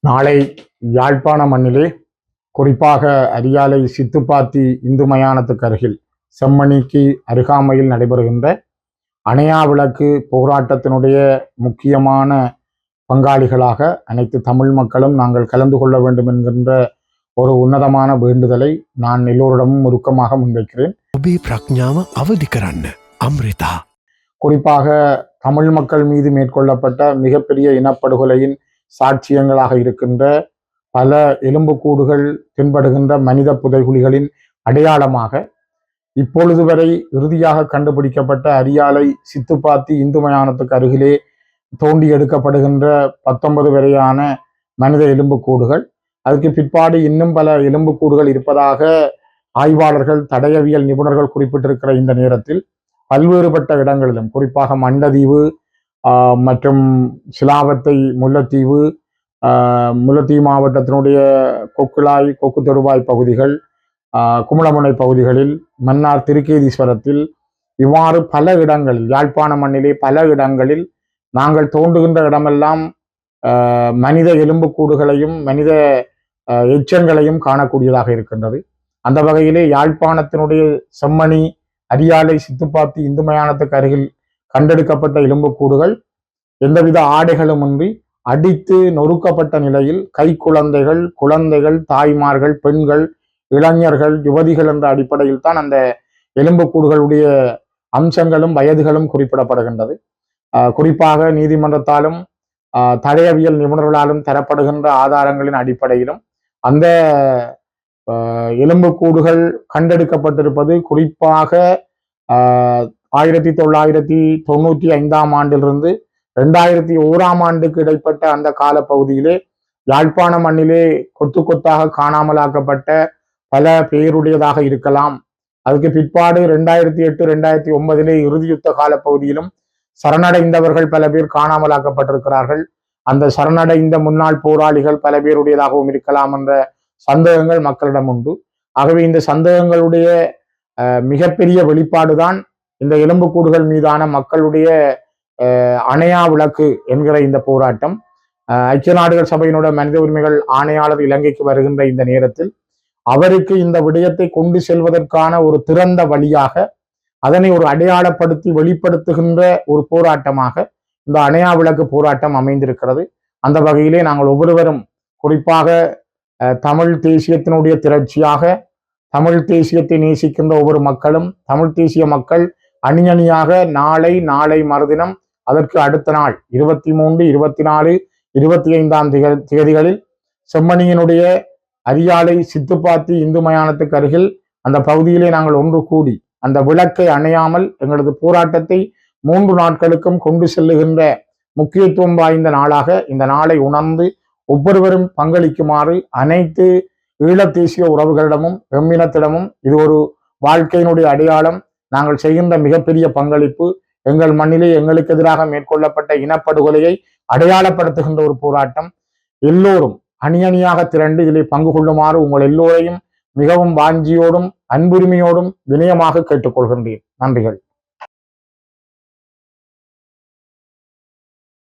நாளை யாழ்ப்பாண மண்ணிலே, குறிப்பாக அரியாலை சித்துப்பாத்தி இந்து மயானத்துக்கு அருகில் செம்மணிக்கு அருகாமையில் நடைபெறுகின்ற அணையா விளக்கு போராட்டத்தினுடைய முக்கியமான பங்காளிகளாக அனைத்து தமிழ் மக்களும் நாங்கள் கலந்து கொள்ள வேண்டும் என்கின்ற ஒரு உன்னதமான வேண்டுதலை நான் எல்லோரிடமும் உருக்கமாக முன்வைக்கிறேன். குறிப்பாக தமிழ் மக்கள் மீது மேற்கொள்ளப்பட்ட மிகப்பெரிய இனப்படுகொலையின் சாட்சியங்களாக இருக்கின்ற பல எலும்புக்கூடுகள் தென்படுகின்ற மனித புதைகுழிகளின் அடையாளமாக இப்பொழுது வரை இறுதியாக கண்டுபிடிக்கப்பட்ட அரியாலை சித்துப்பாத்தி இந்து மயானத்துக்கு அருகிலே தோண்டி எடுக்கப்படுகின்ற 19 வரையான மனித எலும்புக்கூடுகள், அதுக்கு பிற்பாடு இன்னும் பல எலும்புக்கூடுகள் இருப்பதாக ஆய்வாளர்கள், தடயவியல் நிபுணர்கள் குறிப்பிட்டிருக்கிற இந்த நேரத்தில் பல்வேறுபட்ட இடங்களிலும், குறிப்பாக மண்டதீவு மற்றும் சிலாவத்தை முல்லைத்தீவு, முல்லைத்தீவு மாவட்டத்தினுடைய கொக்குளாய், கொக்கு தொடுவாய் பகுதிகள், குமுளமுனை பகுதிகளில், மன்னார் திருக்கேதீஸ்வரத்தில், இவ்வாறு பல இடங்களில், யாழ்ப்பாண மண்ணிலே பல இடங்களில் நாங்கள் தோன்றுகின்ற இடமெல்லாம் மனித எலும்புக்கூடுகளையும் மனித எச்சங்களையும் காணக்கூடியதாக இருக்கின்றது. அந்த வகையிலே யாழ்ப்பாணத்தினுடைய செம்மணி அரியாலை சித்துப்பாத்தி இந்து மயானத்துக்கு அருகில் கண்டெடுக்கப்பட்ட எலும்புக்கூடுகள் எந்தவித ஆடைகளுமின்றி அடித்து நொறுக்கப்பட்ட நிலையில் கைக்குழந்தைகள், குழந்தைகள், தாய்மார்கள், பெண்கள், இளைஞர்கள், யுவதிகள் என்ற அடிப்படையில் தான் அந்த எலும்புக்கூடுகளுடைய அம்சங்களும் வயதுகளும் குறிப்பிடப்படுகின்றது. குறிப்பாக நீதிமன்றத்தாலும் தடயவியல் நிபுணர்களாலும் தரப்படுகின்ற ஆதாரங்களின் அடிப்படையிலும் அந்த எலும்புக்கூடுகள் கண்டெடுக்கப்பட்டிருப்பது குறிப்பாக 1995 ஆண்டிலிருந்து 2001 ஆண்டுக்கு இடைப்பட்ட அந்த காலப்பகுதியிலே யாழ்ப்பாண மண்ணிலே கொத்து கொத்தாக காணாமலாக்கப்பட்ட பல பேருடையதாக இருக்கலாம். அதுக்கு பிற்பாடு 2008, 2009 இறுதி யுத்த காலப்பகுதியிலும் சரணடைந்தவர்கள் பல பேர் காணாமலாக்கப்பட்டிருக்கிறார்கள். அந்த சரணடைந்த முன்னாள் போராளிகள் பல பேருடையதாகவும் இருக்கலாம் என்ற சந்தேகங்கள் மக்களிடம் உண்டு. ஆகவே இந்த சந்தேகங்களுடைய மிகப்பெரிய வெளிப்பாடுதான் இந்த எலும்புக்கூடுகள் மீதான மக்களுடைய அணையா விளக்கு என்கிற இந்த போராட்டம். ஐக்கிய நாடுகள் சபையினுடைய மனித உரிமைகள் ஆணையாளர் இலங்கைக்கு வருகின்ற இந்த நேரத்தில் அவருக்கு இந்த விடயத்தை கொண்டு செல்வதற்கான ஒரு திறந்த வழியாக, அதனை ஒரு அடையாளப்படுத்தி வெளிப்படுத்துகின்ற ஒரு போராட்டமாக இந்த அணையா விளக்கு போராட்டம் அமைந்திருக்கிறது. அந்த வகையிலே நாங்கள் ஒவ்வொருவரும், குறிப்பாக தமிழ் தேசியத்தினுடைய திரட்சியாக, தமிழ் தேசியத்தை நேசிக்கின்ற ஒவ்வொரு மக்களும், தமிழ் தேசிய மக்கள் அணியணியாக நாளை மறுதினம், அதற்கு அடுத்த நாள் 23, 24, 25 தேதிகளில் செம்மணியினுடைய அரியாலை சித்துப்பாத்தி இந்து மயானத்துக்கு அருகில் அந்த பகுதியிலே நாங்கள் ஒன்று கூடி அந்த விளக்கை அணையாமல் எங்களது போராட்டத்தை 3 நாட்களுக்கும் கொண்டு செல்லுகின்ற முக்கியத்துவம் வாய்ந்த நாளாக இந்த நாளை உணர்ந்து ஒவ்வொருவரும் பங்களிக்குமாறு அனைத்து ஈழத் தேசிய உறவுகளிடமும் எம்மினத்திடமும் இது ஒரு வாழ்க்கையினுடைய அடையாளம். நாங்கள் செய்கின்ற மிகப்பெரிய பங்களிப்பு எங்கள் மண்ணிலே எங்களுக்கு எதிராக மேற்கொள்ளப்பட்ட இனப்படுகொலையை அடையாளப்படுத்துகின்ற ஒரு போராட்டம். எல்லோரும் அணியணியாக திரண்டு இதிலே பங்கு கொள்ளுமாறு உங்கள் எல்லோரையும் மிகவும் வாஞ்சியோடும் அன்புரிமையோடும் வினயமாக கேட்டுக்கொள்கின்றேன். நன்றிகள்.